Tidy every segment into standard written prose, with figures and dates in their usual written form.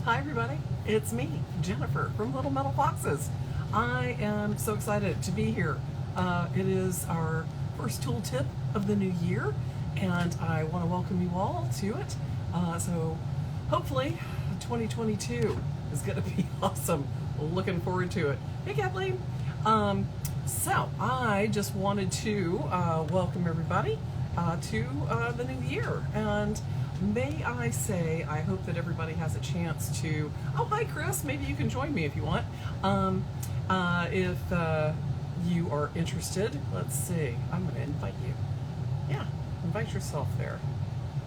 Hi, everybody. It's me, Jennifer from Little Metal Foxes. I am so excited to be here. It is our first tool tip of the new year, and I want to welcome you all to it. So, hopefully, 2022 is going to be awesome. Looking forward to it. Hey, Kathleen. I just wanted to welcome everybody to the new year. And may I say, I hope that everybody has a chance to. Oh, hi, Chris. Maybe you can join me if you want. If you are interested, let's see. I'm going to invite you. Yeah, invite yourself there.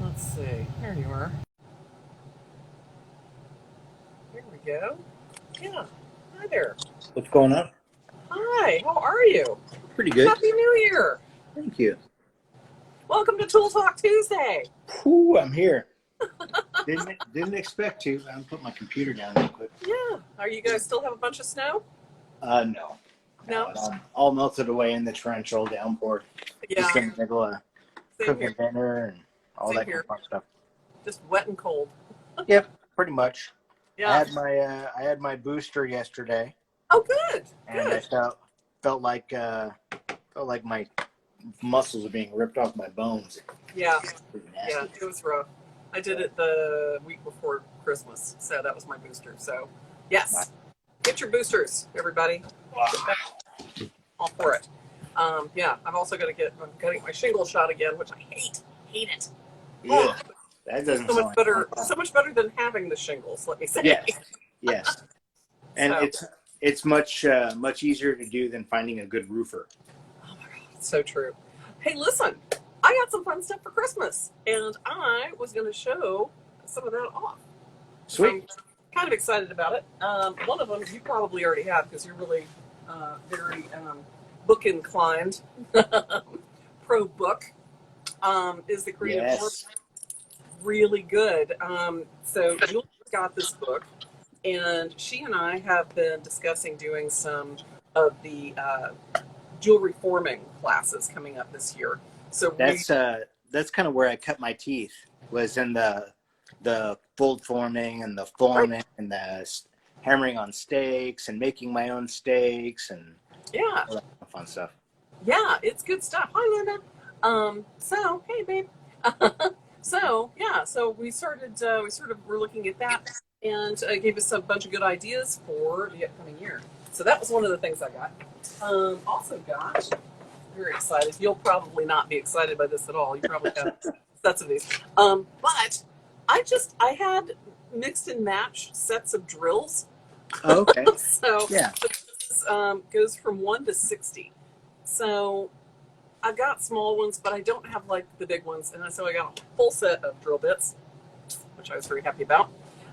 Let's see. There you are. Here we go. Yeah. Hi there. What's going on? Hi. How are you? Pretty good. Happy New Year. Thank you. Welcome to Tool Talk Tuesday. Whew, I'm here. Didn't expect to. I'm put my computer down real quick. Yeah. Are you guys still have a bunch of snow? No. No? All melted away in the torrential downpour. Yeah. Just in the middle of Same cooking here. dinner and all Same that here. kind of fun stuff. Just wet and cold. Yep, pretty much. Yeah. I had my booster yesterday, Oh, good. and Good. I felt like my muscles are being ripped off my bones. Yeah. Pretty nasty. Yeah. It was rough. I did it the week before Christmas, so that was my booster. So, yes. Get your boosters, everybody. Wow. All for it. Yeah. I'm getting my shingle shot again, which I hate. Hate it. Yeah, that doesn't So sound much better. like fun. So much better than having the shingles. Let me say. Yes. And So. it's much easier to do than finding a good roofer. Oh my God, it's so true. Hey, listen, I got some fun stuff for Christmas, and I was going to show some of that off. Sweet. So I'm kind of excited about it. One of them you probably already have because you're really very book inclined. Pro book is the creative work. Yes. Really good. So Julie got this book, and she and I have been discussing doing some of the jewelry forming classes coming up this year. So That's kind of where I cut my teeth, was in the fold forming and the forming and the hammering on stakes and making my own stakes and yeah, all that fun stuff. yeah, it's good stuff. Hi, Linda. So hey, babe. So we were looking at that, and gave us a bunch of good ideas for the upcoming year. So that was one of the things I got. Also got, very excited. You'll probably not be excited by this at all. You probably have sets of these. But I had mixed and match sets of drills. Oh, okay. So Yeah. this goes from 1 to 60. So I've got small ones, but I don't have like the big ones. And so I got a full set of drill bits, which I was very happy about.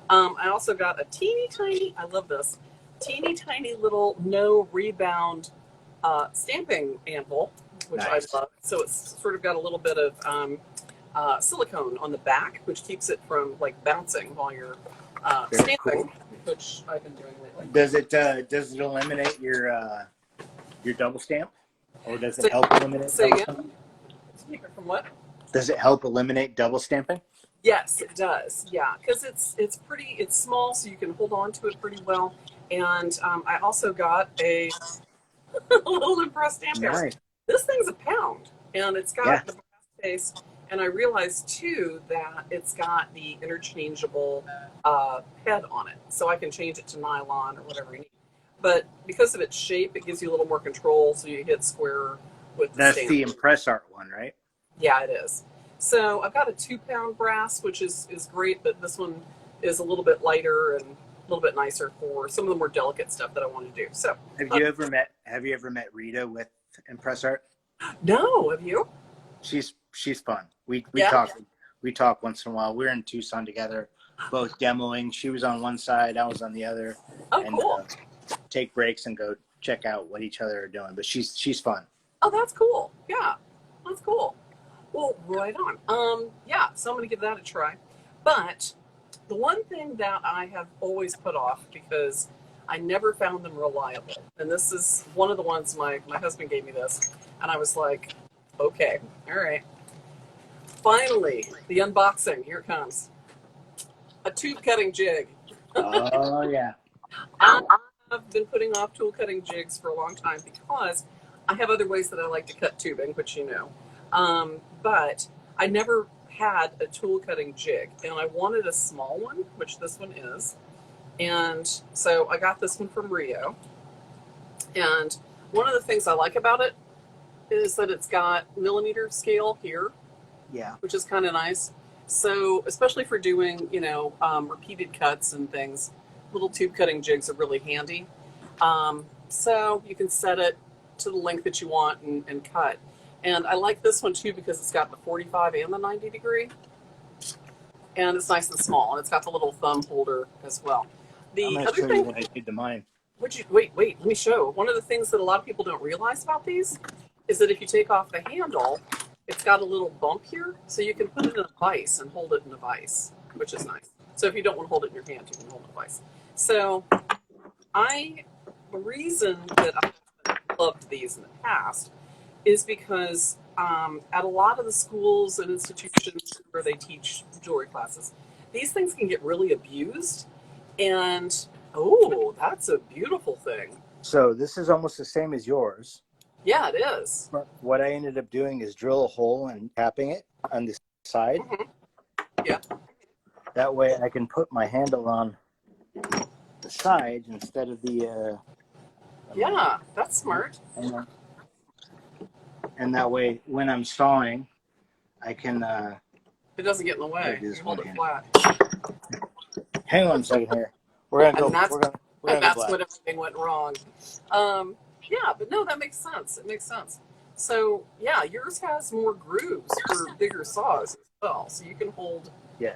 I also got a teeny tiny, I love this, teeny tiny little no rebound stamping anvil, which Nice. I love. So it's sort of got a little bit of silicone on the back, which keeps it from like bouncing while you're Very stamping, cool. which I've been doing lately. Does it eliminate your double stamp, or does it Say- help eliminate say double again? stamping? Speaker from what? Does it help eliminate double stamping? Yes, it does. Yeah, because it's small, so you can hold on to it pretty well. And I also got a little impressed stamp here. Nice. This thing's a pound, and it's got Yeah. the brass case. And I realized too that it's got the interchangeable head on it, so I can change it to nylon or whatever you need. But because of its shape, it gives you a little more control, so you hit square with the That's stamp. the Impress Art one, right? Yeah, it is. So I've got a 2-pound brass, which is great, but this one is a little bit lighter and a little bit nicer for some of the more delicate stuff that I want to do. So Have you ever met Rita with Impress Art? no, have you? She's fun. We Yeah. talk once in a while. We're in Tucson together, both demoing. She was on one side, I was on the other, Oh, and cool. take breaks and go check out what each other are doing. But she's fun. Oh, that's cool. Yeah, that's cool. Well, right on. Yeah, so I'm going to give that a try. But the one thing that I have always put off because I never found them reliable, and this is one of the ones my husband gave me this, and I was like, okay, all right. Finally, the unboxing. Here it comes. A tube cutting jig. Oh yeah. I have been putting off tool cutting jigs for a long time because I have other ways that I like to cut tubing, which you know. But I never had a tool cutting jig, and I wanted a small one, which this one is. And so I got this one from Rio. And one of the things I like about it is that it's got millimeter scale here, Yeah. which is kind of nice. So, especially for doing, repeated cuts and things, little tube cutting jigs are really handy. So you can set it to the length that you want and cut. And I like this one too because it's got the 45 and the 90 degree, and it's nice and small, and it's got the little thumb holder as well. I'm The gonna other show you thing, what I did to mine. wait, let me show. One of the things that a lot of people don't realize about these is that if you take off the handle, it's got a little bump here, so you can put it in a vise and hold it in a vise, which is nice. So if you don't want to hold it in your hand, you can hold it in a vise. So the reason that I loved these in the past is because at a lot of the schools and institutions where they teach jewelry classes, these things can get really abused. And oh, that's a beautiful thing. So this is almost the same as yours. Yeah, it is. But what I ended up doing is drill a hole and tapping it on the side. Mm-hmm. Yeah. That way I can put my handle on the side instead of the. Yeah, that's smart. And that way, when I'm sawing, I can. It doesn't get in the way. You hold it flat. Hang on a second here. We're gonna go. And that's We're gonna go that's black. when everything went wrong. Yeah, but no, that makes sense. It makes sense. So yeah, yours has more grooves for bigger saws as well, so you can hold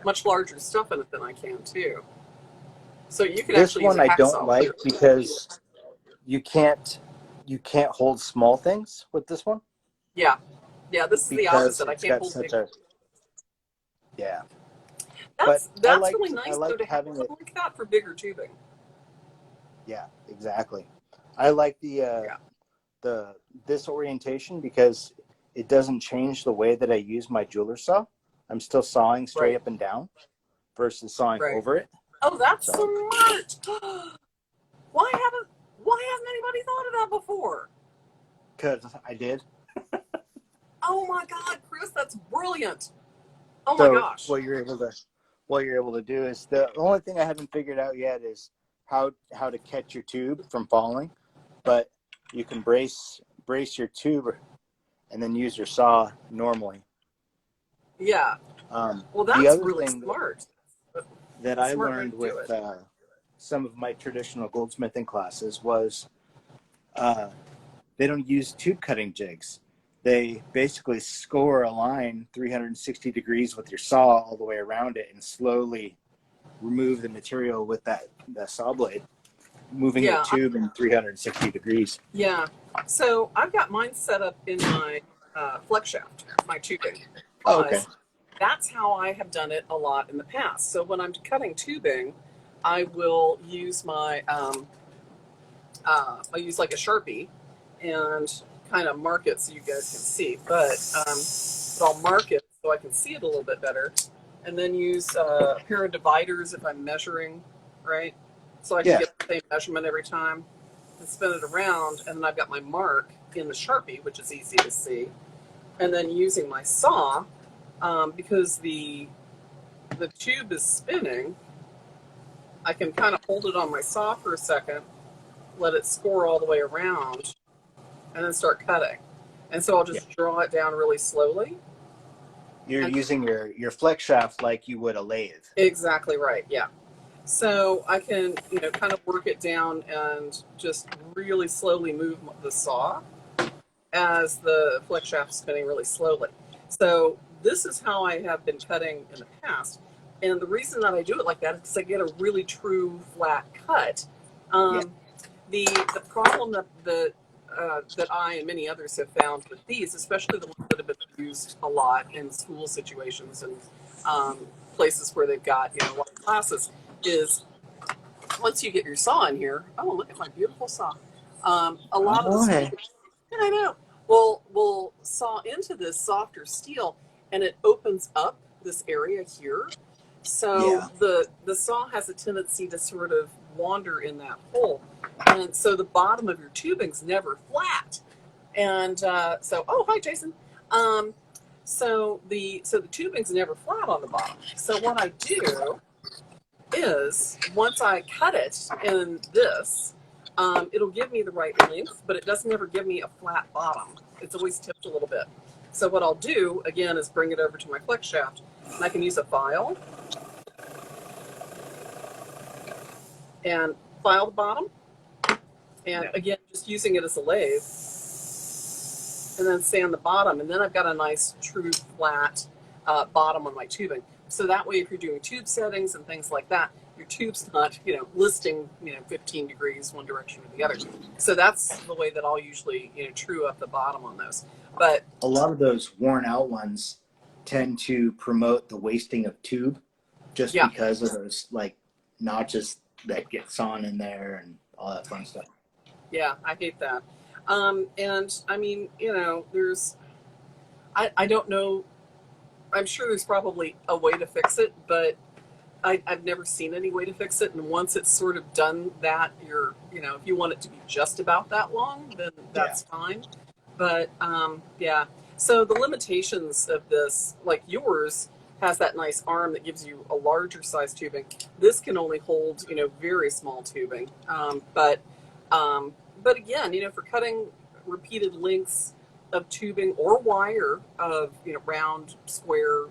much larger stuff in it than I can too. So you can This actually use one a I hacksaw don't like because you can't hold small things with this one. Yeah, this is the Because opposite. I it's can't got hold such big. a But That's really nice though liked to have having something it. like that for bigger tubing. Yeah, exactly. I like the this orientation because it doesn't change the way that I use my jeweler saw. I'm still sawing straight Right. up and down versus sawing Right. over it. Oh, that's So smart. Why hasn't anybody thought of that before? because I did. Oh my God, Chris, that's brilliant. Oh my So gosh. what you're able to do is the only thing I haven't figured out yet is how to catch your tube from falling, but you can brace your tube and then use your saw normally. Yeah. Well, The that's other really thing smart. that That's a I smart way learned to do with it. some of my traditional goldsmithing classes was they don't use tube cutting jigs. They basically score a line 360 degrees with your saw all the way around it and slowly remove the material with that saw blade, moving the Yeah. tube in 360 degrees. Yeah. So I've got mine set up in my flex shaft, my tubing, Oh, okay. because that's how I have done it a lot in the past. So when I'm cutting tubing, I will use my I use like a Sharpie and kind of mark it so you guys can see. But I'll mark it so I can see it a little bit better, and then use a pair of dividers if I'm measuring, right? So I can Yeah. get the same measurement every time and spin it around, and then I've got my mark in the Sharpie, which is easy to see. And then using my saw, because the tube is spinning, I can kind of hold it on my saw for a second, let it score all the way around, and then start cutting. And so I'll just draw it down really slowly. You're using your flex shaft like you would a lathe. Exactly right, yeah. So I can, kind of work it down and just really slowly move the saw as the flex shaft is spinning really slowly. So this is how I have been cutting in the past. And the reason that I do it like that is because I get a really true flat cut. The problem that I and many others have found with these, especially the ones that have been used a lot in school situations and places where they've got a lot of classes, is once you get your saw in here. Oh, look at my beautiful saw. A lot of the students, I know, will saw into this softer steel, and it opens up this area here. So Yeah. the saw has a tendency to sort of wander in that hole, and so the bottom of your tubing's never flat. And oh, hi, Jason. Um, so the tubing's never flat on the bottom. So what I do is once I cut it in this, it'll give me the right length, but it doesn't ever give me a flat bottom. It's always tipped a little bit. So what I'll do again is bring it over to my flex shaft, and I can use a file and file the bottom, and again just using it as a lathe, and then sand the bottom, and then I've got a nice true flat bottom on my tubing. So that way, if you're doing tube settings and things like that, your tube's not, listing, 15 degrees one direction or the other. So that's the way that I'll usually, true up the bottom on those. But A lot of those worn out ones tend to promote the wasting of tube just yeah, because of those like notches that get sawn in there and all that fun stuff. yeah, I hate that. And I mean, I don't know. I'm sure there's probably a way to fix it, but I've never seen any way to fix it. And once it's sort of done that, if you want it to be just about that long, then Yeah. that's fine. But yeah. So the limitations of this, like yours, has that nice arm that gives you a larger size tubing. This can only hold, very small tubing. But again, for cutting repeated lengths of tubing or wire of, round, square,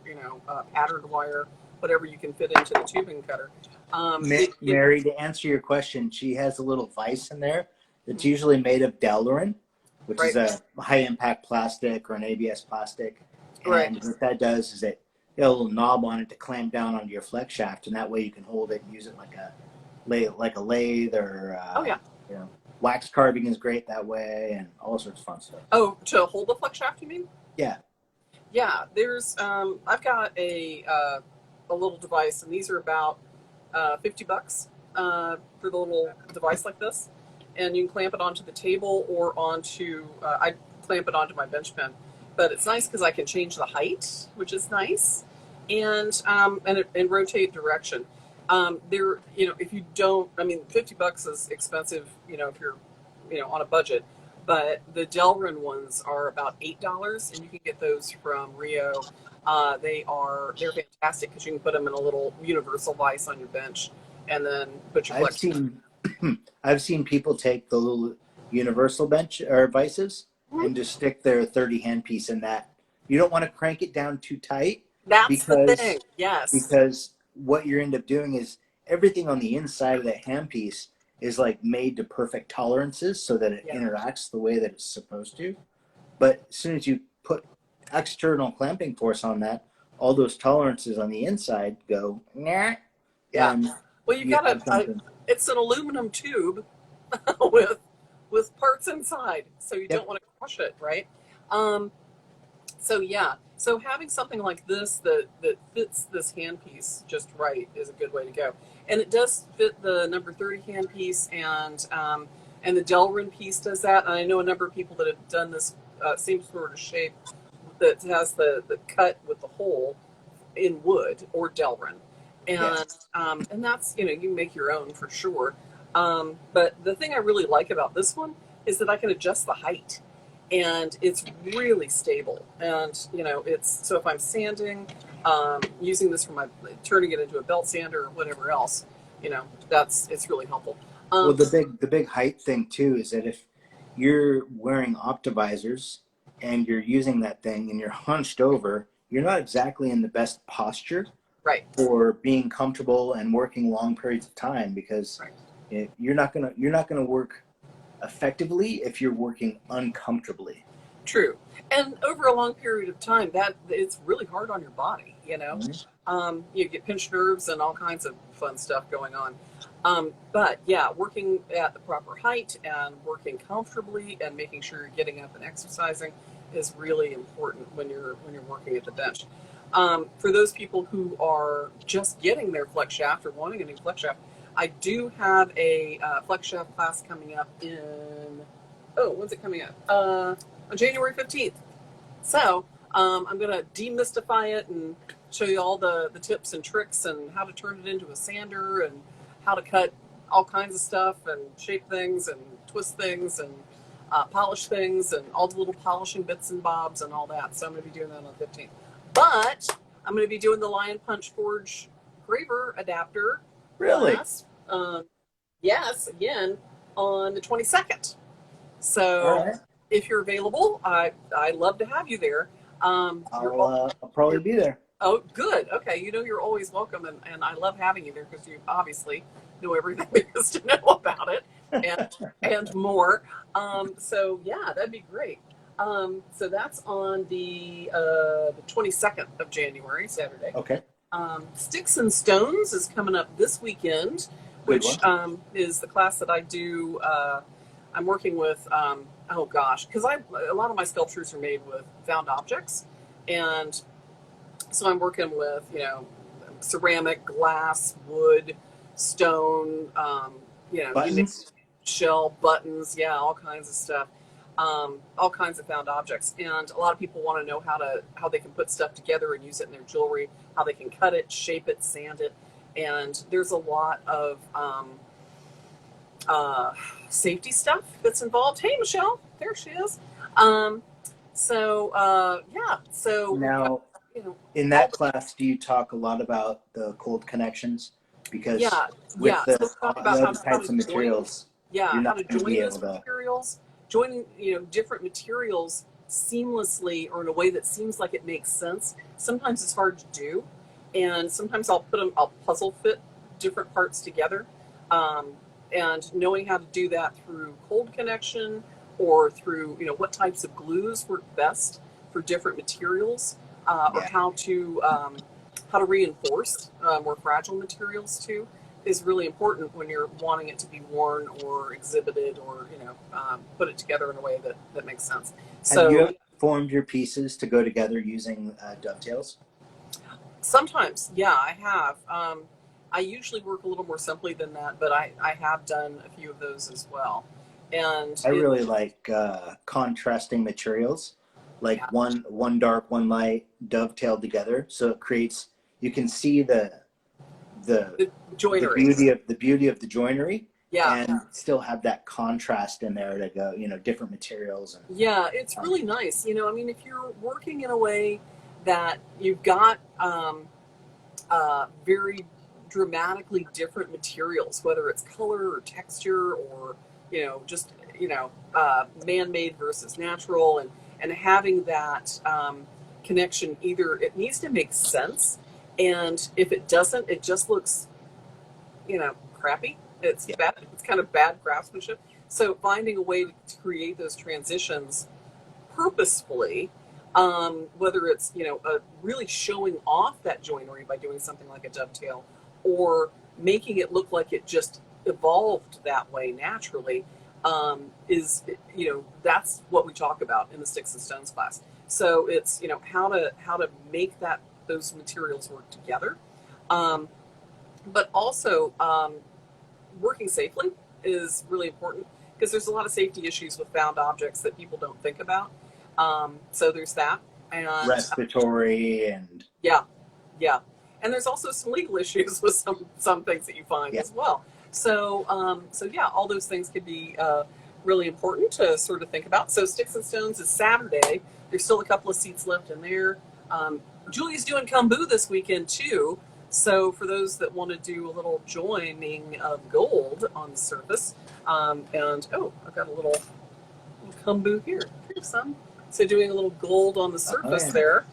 patterned wire, whatever you can fit into the tubing cutter. Mary, to answer your question, she has a little vise in there that's usually made of Delrin, which is Right. a high impact plastic or an ABS plastic. Right. And what that does is it got a little knob on it to clamp down onto your flex shaft, and that way you can hold it and use it like a lathe or Oh yeah. wax carving is great that way, and all sorts of fun stuff. Oh, to hold the flex shaft, you mean? Yeah. Yeah. There's I've got a little device, and these are about $50 for the little device like this, and you can clamp it onto the table or onto I clamp it onto my bench pen, but it's nice because I can change the height, which is nice, and rotate direction. If you don't, I mean, $50 is expensive, if you're, on a budget. But the Delrin ones are about $8, and you can get those from Rio. They're fantastic because you can put them in a little universal vise on your bench, and then put your I've flex. seen I've seen people take the little universal bench or vices and just stick their 30 handpiece in that. You don't want to crank it down too tight That's the because thing. Yes. because what you end up doing is everything on the inside of that handpiece is like made to perfect tolerances so that it Yeah. interacts the way that it's supposed to. But as soon as you put external clamping force on that, all those tolerances on the inside go nah. Yeah. And Well, you you got have to. something. It's an aluminum tube with parts inside, so you Yep. don't want to crush it, right? So yeah, so having something like this that fits this handpiece just right is a good way to go, and it does fit the number 30 handpiece, and the Delrin piece does that. And I know a number of people that have done this same sort of shape that has the cut with the hole in wood or Delrin, and Yeah. and that's you can make your own for sure. But the thing I really like about this one is that I can adjust the height, and it's really stable. And it's so if I'm sanding, using this for my turning it into a belt sander or whatever else, it's really helpful. Well, the big height thing too is that if you're wearing optivisors and you're using that thing and you're hunched over, you're not exactly in the best posture Right. for being comfortable and working long periods of time because Right. you're not gonna work effectively if you're working uncomfortably. True. And over a long period of time, that it's really hard on your body. You get pinched nerves and all kinds of fun stuff going on. But yeah, working at the proper height and working comfortably and making sure you're getting up and exercising is really important when you're working at the bench. For those people who are just getting their flex shaft or wanting a new flex shaft, I do have a flex shaft class coming up when's it coming up? On January 15th. So I'm going to demystify it and show you all the tips and tricks and how to turn it into a sander and how to cut all kinds of stuff and shape things and twist things and polish things and all the little polishing bits and bobs and all that. So I'm going to be doing that on the 15th. But I'm going to be doing the Lion Punch Forge graver adapter Really? class. Yes, again on the 22nd. So All right. if you're available, I'd love to have you there. I'll probably be there. Oh, good. Okay, you're always welcome, and I love having you there because you obviously know everything there is to know about it and more. So yeah, that'd be great. So that's on the 22nd of January, Saturday. Okay. Sticks and Stones is coming up this weekend, which is the class that I do. I'm working with, oh gosh, because a lot of my sculptures are made with found objects, and so I'm working with, ceramic, glass, wood, stone, Buttons? shell, buttons, yeah, all kinds of stuff, all kinds of found objects. And a lot of people want to know how they can put stuff together and use it in their jewelry, how they can cut it, shape it, sand it. And there's a lot of safety stuff that's involved. Hey, Michelle, there she is. Yeah, so Now, in that class, do you talk a lot about the cold connections? Because with so the talk about other types of materials, you're how not to going to join be those able to. materials, joining different materials seamlessly or in a way that seems like it makes sense. Sometimes it's hard to do, and sometimes I'll puzzle fit different parts together, and knowing how to do that through cold connection or through what types of glues work best for different materials, or how to reinforce more fragile materials too, is really important when you're wanting it to be worn or exhibited or put it together in a way that makes sense. Have you ever formed your pieces to go together using dovetails? Sometimes, yeah, I have. I usually work a little more simply than that, but I have done a few of those as well. And I really like contrasting materials, like one dark, one light, dovetailed together, so it creates. You can see the joinery, the beauty of the joinery, and still have that contrast in there to go, different materials. And, it's really nice. If you're working in a way that you've got very dramatically different materials, whether it's color or texture or just man-made versus natural, and having that connection, either it needs to make sense, and if it doesn't, it just looks crappy. It's bad. It's kind of bad craftsmanship. So finding a way to create those transitions purposefully, whether it's really showing off that joinery by doing something like a dovetail, or making it look like it just evolved that way naturally, is that's what we talk about in the Sticks and Stones class. So it's how to make those materials work together, but also working safely is really important, because there's a lot of safety issues with found objects that people don't think about. So there's that, and respiratory, and and there's also some legal issues with some things that you find as well. So all those things could be really important to sort of think about. So Sticks and Stones is Saturday. There's still a couple of seats left in there. Julia's doing Kambu this weekend too. So for those that want to do a little joining of gold on the surface, and I've got a little Kambu here. Here's some. So doing a little gold on the surface there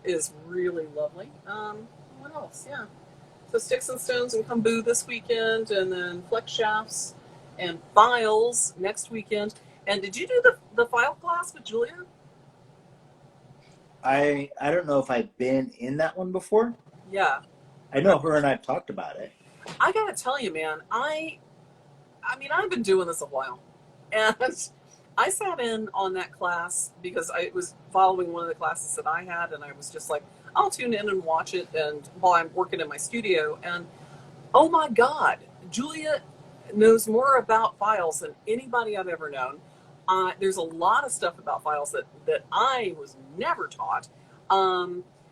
is really lovely. What else? Yeah. So Sticks and Stones and Kambu this weekend, and then flex shafts and files next weekend. And did you do the file class with Julia? I don't know if I've been in that one before. Yeah. I know her and I've talked about it. I gotta tell you, man, I mean, I've been doing this a while, and I sat in on that class because I was following one of the classes that I had, and I was just like, I'll tune in and watch it, and while I'm working in my studio, and oh my God, Julia knows more about files than anybody I've ever known. There's a lot of stuff about files that I was never taught.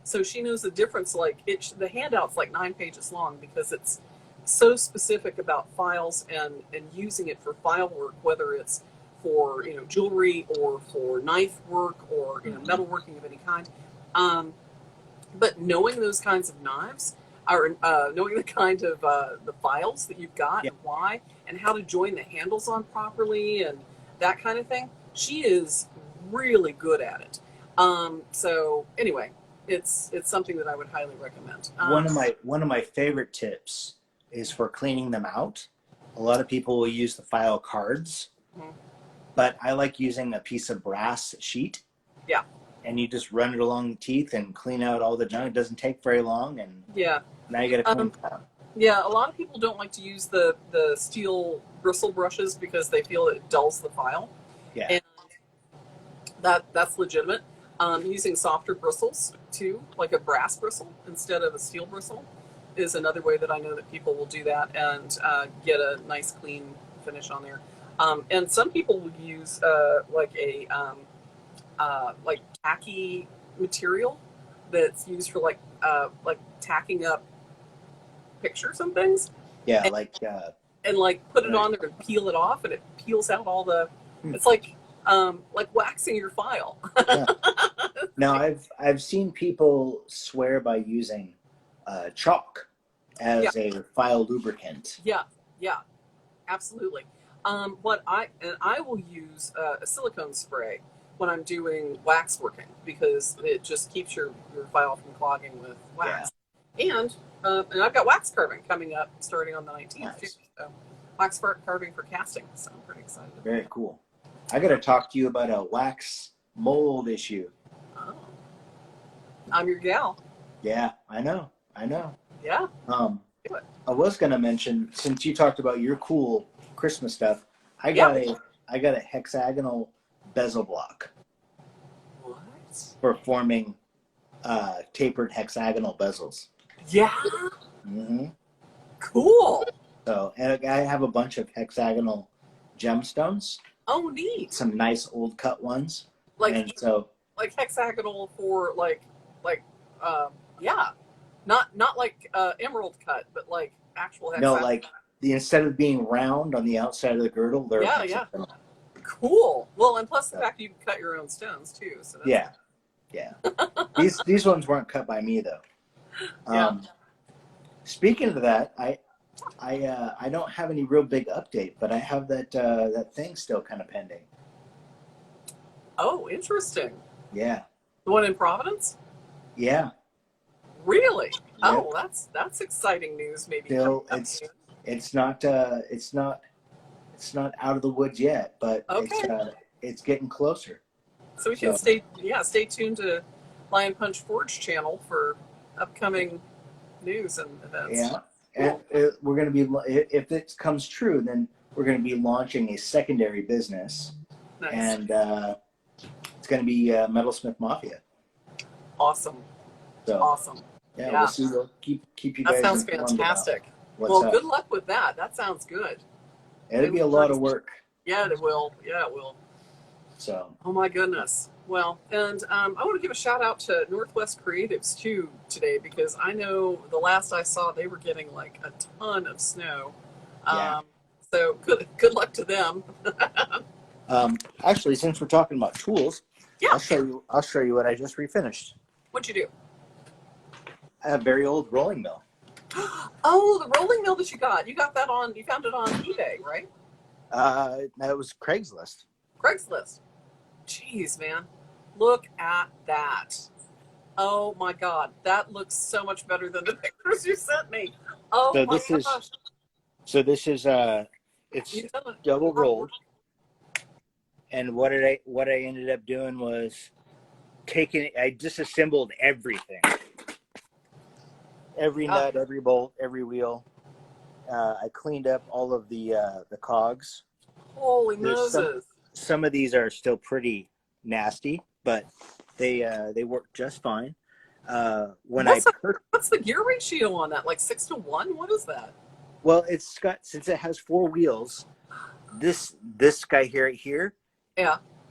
So she knows the difference. Like the handout's like 9 pages long because it's so specific about files and using it for file work, whether it's for jewelry or for knife work or metalworking of any kind. But knowing those kinds of knives, or knowing the kind of the files that you've got Yeah. and why, and how to join the handles on properly and that kind of thing, she is really good at it. So anyway, it's something that I would highly recommend. One of my favorite tips is for cleaning them out. A lot of people will use the file cards, but I like using a piece of brass sheet. Yeah. And you just run it along the teeth and clean out all the junk. It doesn't take very long, and now you get a clean file. Yeah, a lot of people don't like to use the steel bristle brushes because they feel it dulls the file. Yeah. And that's legitimate. Using softer bristles too, like a brass bristle instead of a steel bristle, is another way that I know that people will do that and get a nice clean finish on there. And some people will use like a like tacky material that's used for like tacking up pictures and things. Yeah, and like put it on there and peel it off, and it peels out all the. It's like waxing your file. Yeah. Now I've seen people swear by using chalk as a file lubricant. Yeah, absolutely. I will use a silicone spray when I'm doing wax working because it just keeps your file from clogging with wax. Yeah. And I've got wax carving coming up starting on the 19th too. So wax carving for casting. So I'm pretty excited. Very cool. I got to talk to you about a wax mold issue. Oh. I'm your gal. Yeah, I know. Yeah. I was going to mention, since you talked about your cool Christmas stuff, I got a hexagonal bezel block. What? For forming tapered hexagonal bezels. Yeah. Mm-hmm. Cool. So, and I have a bunch of hexagonal gemstones. Oh, neat. Some nice old cut ones. Like hexagonal for not like emerald cut, but like actual hexagonal. No, like instead of being round on the outside of the girdle, they're hexagonal. Cool. Well, and plus the fact you can cut your own stones too. So that's these ones weren't cut by me though. Speaking of that, I don't have any real big update, but I have that thing still kind of pending. Oh, interesting. Yeah. The one in Providence? Yeah. Really? Yep. Oh, that's exciting news. Maybe. Still, it's not out of the woods yet, but it's getting closer. So we can stay tuned to Lion Punch Forge channel for upcoming news and events. Yeah, and we're going to be, if it comes true, then we're going to be launching a secondary business. Nice. And it's going to be Metalsmith Mafia. Awesome. So, awesome. Yeah, we'll see. We'll keep you guys. That sounds fantastic. Well, good luck with that. That sounds good. It'll be a lot of work. Yeah, it will. Yeah, it will. So. Oh my goodness. Well, and I want to give a shout out to Northwest Creatives too today, because I know the last I saw they were getting like a ton of snow. So good luck to them. Actually, since we're talking about tools, I'll show you what I just refinished. What'd you do? A very old rolling mill. Oh, the rolling mill that you got that you found it on eBay, right? That was Craigslist. Craigslist. Jeez, man. Look at that. Oh my God. That looks so much better than the pictures you sent me. Oh my gosh. So this is it's double rolled. And what I ended up doing was I disassembled everything. Every nut, every bolt, every wheel. I cleaned up all of the cogs. Holy Moses. Some of these are still pretty nasty, but they work just fine. What's the gear ratio on that? Like 6-to-1? What is that? Well, since it has 4 wheels, this guy here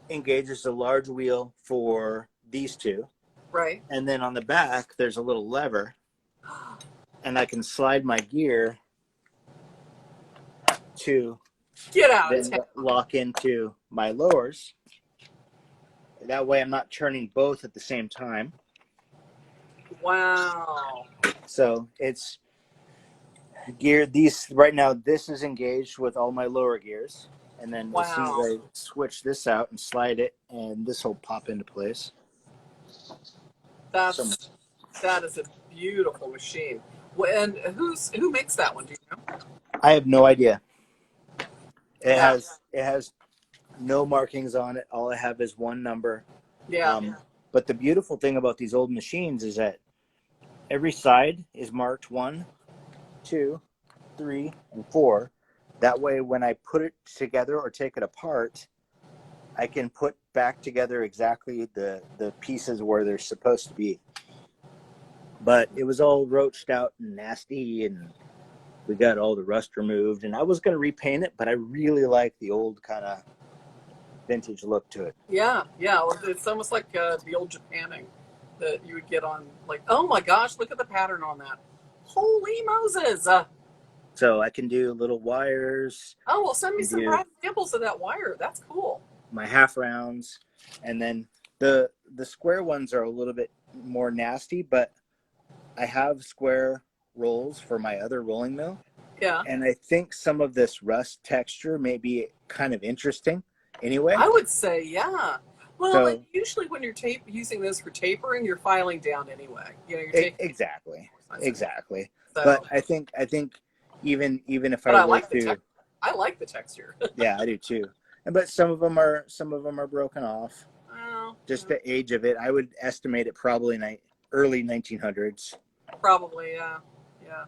engages the large wheel for these two. Right. And then on the back, there's a little lever, and I can slide my gear to Get out of then town. lock into my lowers. That way I'm not turning both at the same time. Wow. So it's geared, these right now, this is engaged with all my lower gears. And then as soon as Wow. I switch this out and slide it, and this will pop into place. So That is a beautiful machine. And who makes that one? Do you know? I have no idea. Yeah. It has no markings on it. All I have is one number. Yeah. But the beautiful thing about these old machines is that every side is marked 1, 2, 3, and 4. That way, when I put it together or take it apart, I can put back together exactly the pieces where they're supposed to be. But it was all roached out and nasty, and we got all the rust removed. And I was going to repaint it, but I really like the old kind of vintage look to it. Yeah. Yeah. Well, it's almost like the old Japanning that you would get on. Like, oh my gosh, look at the pattern on that. Holy Moses! So I can do little wires. Oh well, send me I some do samples of that wire. That's cool. my half rounds, and then the square ones are a little bit more nasty, but I have square rolls for my other rolling mill. Yeah. And I think some of this rust texture may be kind of interesting anyway. I would say, yeah. Well, So- like usually when you're using this for tapering, you're filing down anyway. You know, you're taking Exactly. So, But I think even if but I I were like to, I like the texture. yeah, I do too. But some of them are broken off. Well, Just the age of it, I would estimate it probably early 1900s. probably, yeah, yeah.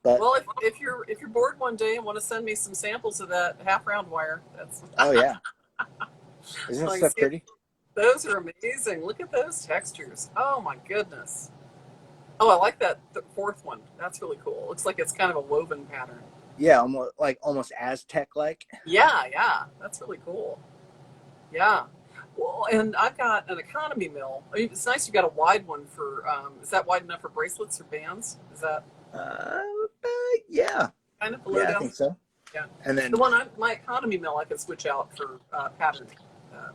But Well, if you're bored one day and want to send me some samples of that half round wire, that's oh yeah, isn't Like, that see- pretty? those are amazing. Look at those textures. Oh my goodness. Oh, I like that the fourth one. That's really cool. Looks like it's kind of a woven pattern. Yeah, almost Aztec like. Yeah, yeah. That's really cool. Yeah. Well, and I've got an economy mill. I mean, it's nice you got a wide one for, is that wide enough for bracelets or bands? Is that Yeah, kind of below yeah, I down? think so. Yeah. And then My economy mill, I can switch out for pattern.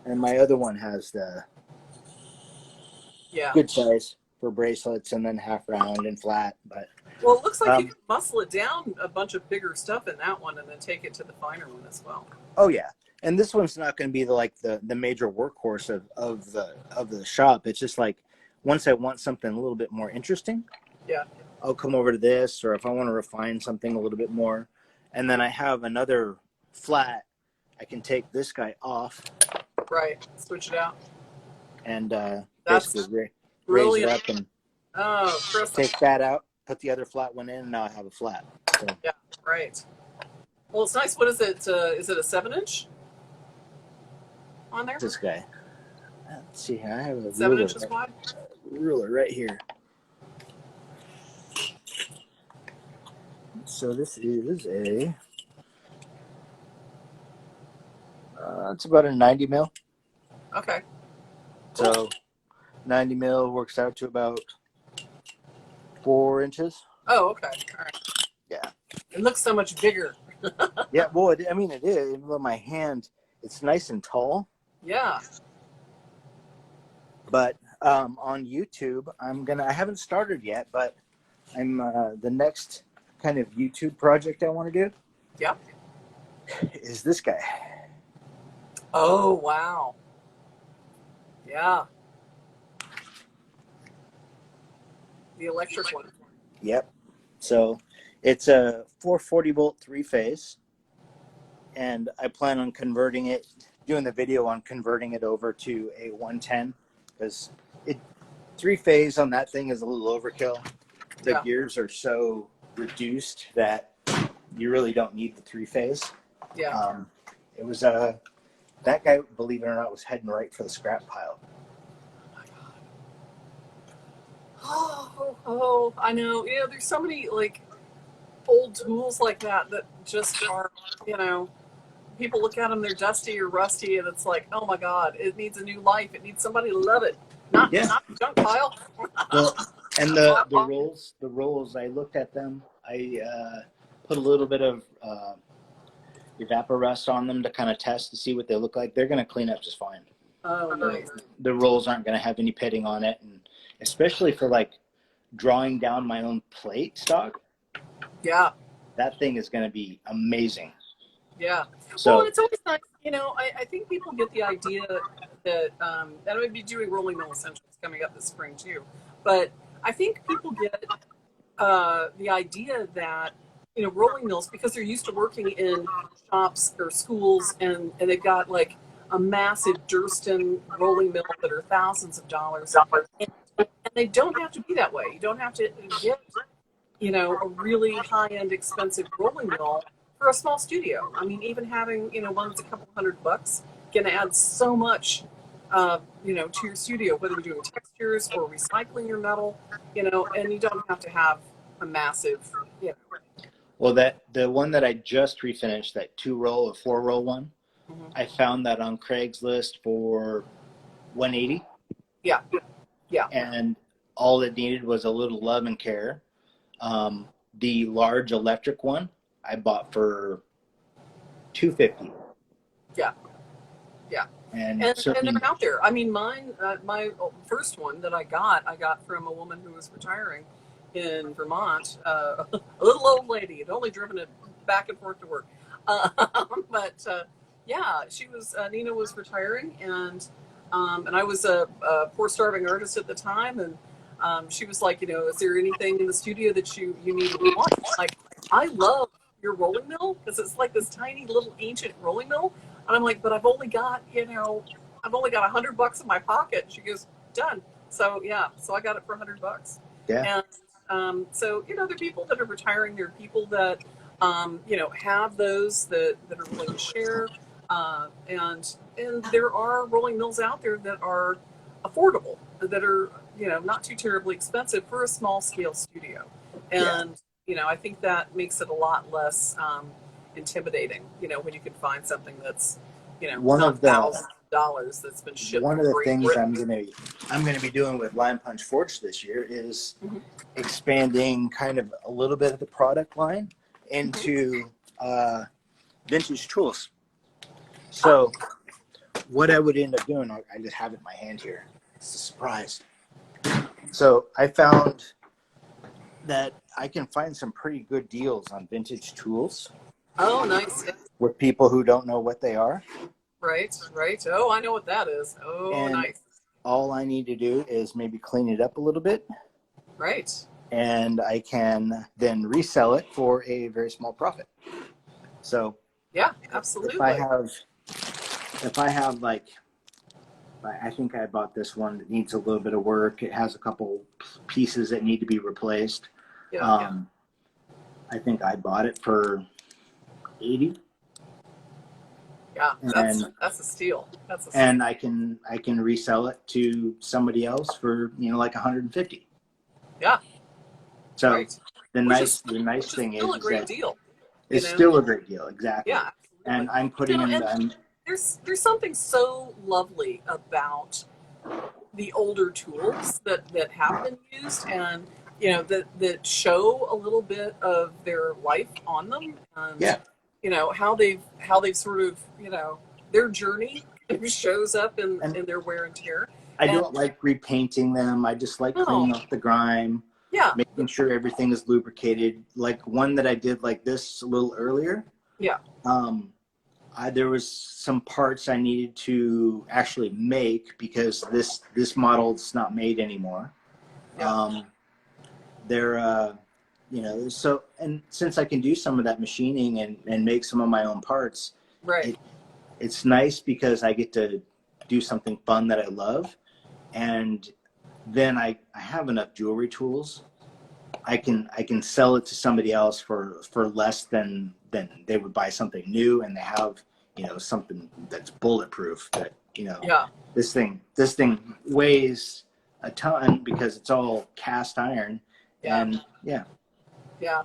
and my other one has the Yeah. good size for bracelets, and then half round and flat. But Well, it looks like you can muscle it down a bunch of bigger stuff in that one and then take it to the finer one as well. oh yeah, and this one's not going to be the major workhorse of the shop. It's just like once I want something a little bit more interesting, Yeah. I'll come over to this, or if I want to refine something a little bit more, and then I have another flat. I can take this guy off Right. Switch it out. and That's basically raise really it up and Oh, Chris. take that out, put the other flat one in, and now I have a flat. So Yeah, right. Well, it's nice. What is it? Is it a 7-inch on there? this guy. Let's see here. I have a 7 inches wide? ruler right here. So this is a. It's about a 90 mil. Okay. So 90 mil works out to about 4 inches. Oh, okay. All right. Yeah. It looks so much bigger. Yeah. Well, I mean, it is. Well, my hand, it's nice and tall. Yeah. But on YouTube, I haven't started yet, but I'm the next kind of YouTube project I want to do. Yeah. Is this guy. Oh, wow. Yeah. The electric one. Yep. So it's a 440 volt 3-phase, and I plan on doing the video on converting it over to a 110, because 3-phase on that thing is a little overkill. The Yeah. gears are so reduced that you really don't need the 3-phase. Yeah. It was that guy, believe it or not, was heading right for the scrap pile. Oh, I know. You know, there's so many like old tools like that just are, people look at them, they're dusty or rusty, and it's like, oh my God, it needs a new life. It needs somebody to love it. Not Yeah. not junk pile. Well, and Pile. the rolls, I looked at them. I put a little bit of evaporust on them to kind of test to see what they look like. They're going to clean up just fine. Oh, nice. The rolls aren't going to have any pitting on it, and especially for like drawing down my own plate stock, Yeah. that thing is going to be amazing. Yeah. Well, and So it's always nice, I think people get the idea that, that I would be doing rolling mill essentials coming up this spring too. But I think people get the idea that, rolling mills, because they're used to working in shops or schools and they've got like a massive Durston rolling mill that are thousands of dollars. And they don't have to be that way. You don't have to get a really high-end expensive rolling mill for a small studio. I mean, even having, one that's a couple $100 can add so much, to your studio, whether you're doing textures or recycling your metal, and you don't have to have a massive, you know. well, that the one that I just refinished, that 2-roll or 4-roll one, Mhm. I found that on Craigslist for 180, Yeah, yeah, and all it needed was a little love and care. The large electric one I bought for 250, yeah, yeah. and And certainly, they're out there. I mean, mine, my first one that I got from a woman who was retiring in Vermont, a little old lady had only driven it back and forth to work. But yeah, she was Nina was retiring, and I was a poor starving artist at the time, and she was like, is there anything in the studio that you need or want? Like, I love your rolling mill because it's like this tiny little ancient rolling mill, and I'm like, but I've only got $100 in my pocket. She goes, done. So yeah, so I got it for $100. yeah. And so there are people that are retiring. There are people that have those that are willing to share, and there are rolling mills out there that are affordable, that are not too terribly expensive for a small scale studio, Yeah. and I think that makes it a lot less intimidating. When you can find something that's One not of the thousands of dollars that's been shipped one of from the Great things Britain. I'm gonna be doing with Line Punch Forge this year is Mhm. expanding kind of a little bit of the product line into vintage tools. So what I would end up doing, I just have it in my hand here. It's a surprise. So I found that I can find some pretty good deals on vintage tools Oh, nice. Yeah. with people who don't know what they are. Right, right. Oh, I know what that is. Oh, And nice. all I need to do is maybe clean it up a little bit, Right. and I can then resell it for a very small profit. So Yeah, if I absolutely. have like, I think I bought this one that needs a little bit of work. It has a couple pieces that need to be replaced. Yeah, I think I bought it for 80, yeah. That's and that's a steal. That's a steal. and I can resell it to somebody else for like 150. Yeah, So right. the Which nice is the nice which is thing still a is great that deal. You it's know. still a great deal, exactly. Yeah, And absolutely. I'm putting in And I'm there's something so lovely about the older tools that have been used, and that show a little bit of their life on them, and yeah. how they've sort of their journey shows up And in their wear and tear. I And don't like repainting them. I just like no, cleaning up the grime, yeah, making sure everything is lubricated. Like one that I did like this a little earlier. yeah, Um, there was some parts I needed to actually make because this model's not made anymore. yeah, Um, they're so, and since I can do some of that machining and make some of my own parts, right, it it's nice because I get to do something fun that I love, and then I have enough jewelry tools. I can sell it to somebody else for less than they would buy something new, and they have something that's bulletproof. That yeah, this thing weighs a ton because it's all cast iron, yeah, and yeah, yeah.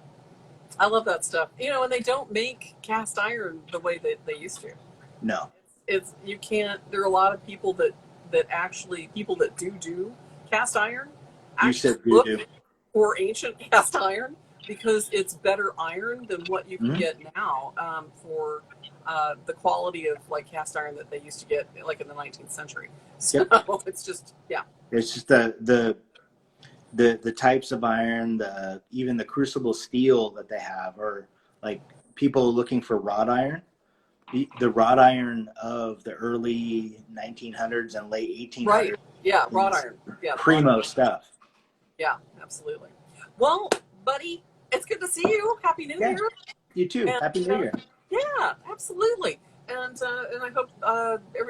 I love that stuff. And they don't make cast iron the way that they used to. no, It's you can't. There are a lot of people that actually people that do cast iron You actually said look doo-doo. for ancient cast iron because it's better iron than what you can Mhm. get now for the quality of like cast iron that they used to get like in the 19th century. So Yep. it's just, yeah. It's just the types of iron, even the crucible steel that they have, or like people looking for wrought iron. The wrought iron of the early 1900s and late Right. 1800s Yeah. Wrought is iron. Yeah. The wrought primo iron. stuff. Yeah. Absolutely. Well, buddy, it's good to see you. Happy New Yeah, Year. you too. And Happy New Year. yeah, absolutely. And I hope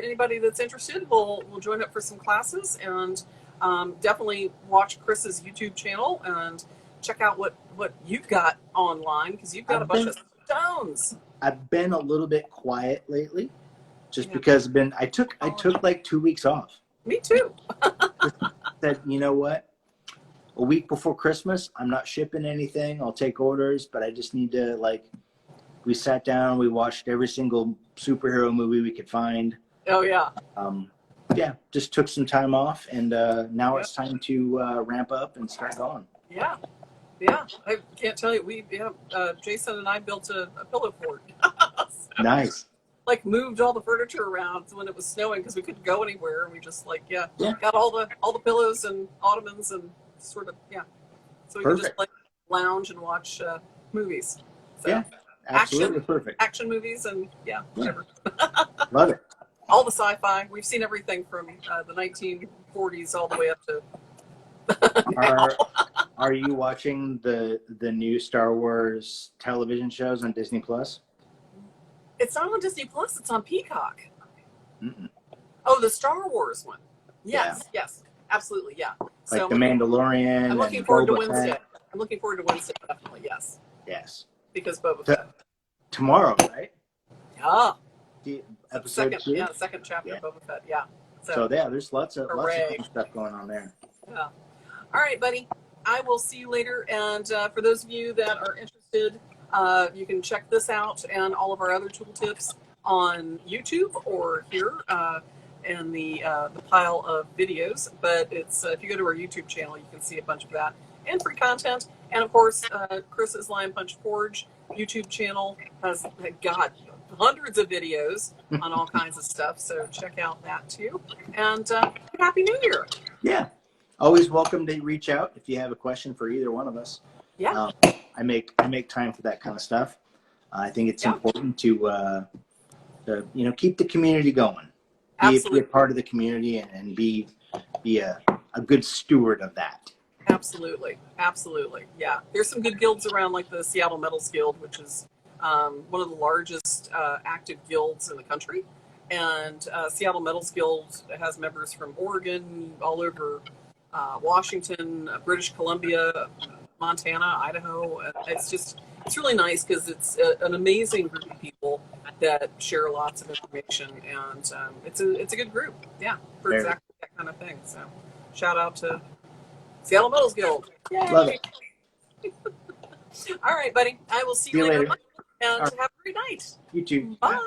anybody that's interested will join up for some classes and definitely watch Chris's YouTube channel and check out what you've got online because you've got a bunch of stones. I've been a little bit quiet lately, just Yeah. because I took like 2 weeks off. Me too. Said, you know what? A week before Christmas, I'm not shipping anything. I'll take orders, but I just need to we sat down, we watched every single superhero movie we could find. Oh yeah. Yeah, just took some time off, and now Yep. it's time to ramp up and start going. Yeah. Yeah. I can't tell you. Jason and I built a pillow fort. So, Nice. like moved all the furniture around when it was snowing because we couldn't go anywhere. We just Yeah. got all the pillows and ottomans and sort of so we could just Perfect. like lounge and watch movies. So Yeah, absolutely action, perfect. action movies and whatever. Love it. All the sci-fi. We've seen everything from the 1940s all the way up to Are you watching the new Star Wars television shows on Disney Plus? It's not on Disney Plus. It's on Peacock. Mm-mm. Oh, the Star Wars one. Yes, Yeah. yes, absolutely, yeah. Like So The Mandalorian. I'm looking and forward to Boba Wednesday. Fett? I'm looking forward to Wednesday, definitely, yes. Yes. Because Boba Fett. Tomorrow, right? Yeah. Episode 2? Yeah, the second chapter Yeah. of Boba Fett, yeah. So yeah, there's lots of Hooray. fun stuff going on there. Yeah. All right, buddy. I will see you later. And for those of you that are interested, you can check this out and all of our other tooltips on YouTube or here in the pile of videos. But it's if you go to our YouTube channel, you can see a bunch of that and free content. And of course, Chris's Lion Punch Forge YouTube channel has got hundreds of videos on all kinds of stuff. So check out that too. And Happy New Year. Yeah. Always welcome to reach out if you have a question for either one of us. Yeah. I make time for that kind of stuff. I think it's important to keep the community going. Be a part of the community and be a good steward of that. Absolutely. Yeah. There's some good guilds around, like the Seattle Metals Guild, which is one of the largest active guilds in the country. And Seattle Metals Guild has members from Oregon, all over Washington, British Columbia, Montana, Idaho. It's really nice because it's an amazing group of people that share lots of information, and it's a good group. Yeah, for exactly that kind of thing. So, shout out to Seattle Metals Guild. Yay. Love it. All right, buddy. I will see you later. And have a great night. You too. Bye.